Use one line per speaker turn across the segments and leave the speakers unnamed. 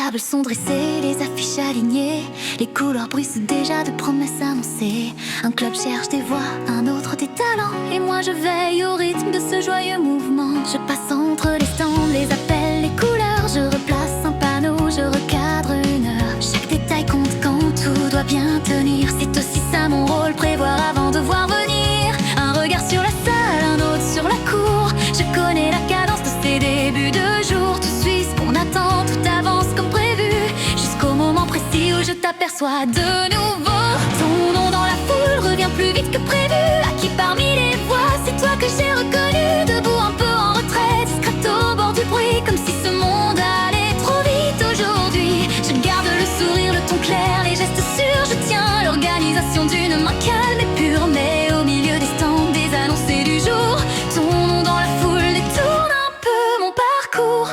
tables sont dressées, les affiches alignées, les couleurs bruissent déjà de promesses annoncées. Un club cherche des voix, un autre des talents, et moi je veille au rythme de ce joyeux mouvement. Je passe entre les stands, les appels, les couleurs, je replace un panneau, je recadre une heure. Chaque détail compte quand tout doit bien tenir. C'est aussi ça mon rôle, prévoir avant de voir venir. Un regard sur la salle, un autre sur la cour. Je connais la cadence de ces débuts de jour. Tout suit ce qu'on attend, tout avance comme prévu, jusqu'au moment précis où je t'aperçois de nouveau. Ton nom dans la foule revient plus vite que prévu. Acquis parmi les voix, c'est toi que j'ai reconnu. Debout un peu en retrait, discrète au bord du bruit, comme si ce monde allait trop vite aujourd'hui. Je garde le sourire, le ton clair, les gestes sûrs. Je tiens l'organisation d'une main calme et pure. Mais au milieu des stands, des annoncés du jour, ton nom dans la foule détourne un peu mon parcours.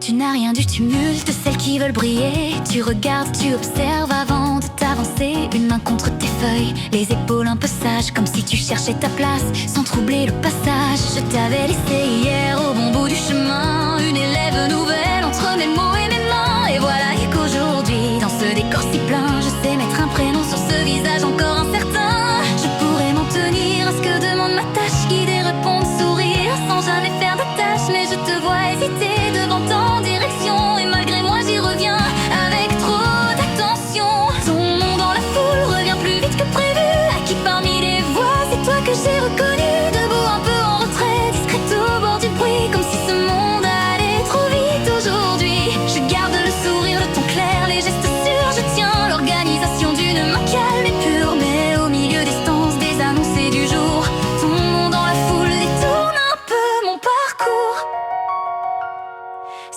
Tu n'as rien du tumulte de celles qui veulent briller. Tu regardes, tu observes avant de t'avancer. Une main contre tes feuilles, les épaules un peu sages, comme si tu cherchais ta place sans troubler le passage. Je t'avais laissé hier au bon bout du chemin, une élève nouvelle entre mes mots et mes mains. Et voilà qu'aujourd'hui, dans ce décor si plein, je sais mettre un prénom sur ce visage encore incertain. Je pourrais m'en tenir à ce que demande ma tâche, guider, répondre, sourire, sans jamais faire d'attache. Mais je te vois hésiter devant ton direction, et malgré moi j'y reviens avec trop d'attention. Ton nom dans la foule revient plus vite que prévu. Acquis parmi les voix, c'est toi que j'ai reconnu. Debout un peu en retrait, discrète au bord du bruit, comme si ce monde allait trop vite aujourd'hui. Je garde le sourire, le ton clair, les gestes sûrs. Je tiens l'organisation d'une main calme et pure. Mais au milieu des stances, des annoncés du jour, ton nom dans la foule détourne un peu mon parcours.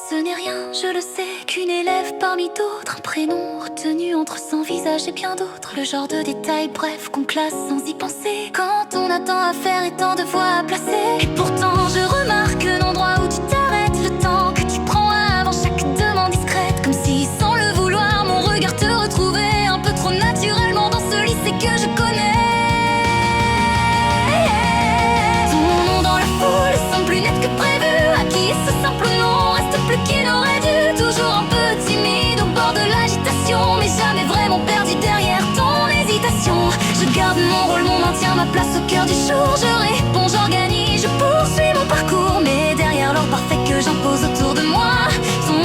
Ce n'est rien, je le sais, qu'une élève parmi d'autres. Un prénom retenu entre 100 visages et bien d'autres. Le genre de détail bref qu'on classe sans y penser, quand on a tant à faire et tant de voix à placer. Et pourtant je remarque l'endroit où tu t'arrêtes, le temps que tu prends avant chaque demande discrète, comme si sans le vouloir mon regard te retrouvait un peu trop naturellement dans ce lycée que je connais. Ton nom dans la foule semble plus net que prévu. Acquis ce simple nom reste plus qu'il aurait dû. Toujours un peu timide au bord de l'agitation, mais jamais vraiment perdu derrière ton hésitation. Je garde mon rôle, mon maintien, ma place au cœur du jour. Je réponds, j'organise, je poursuis mon parcours, mais derrière l'ordre parfait que j'impose autour de moi, ton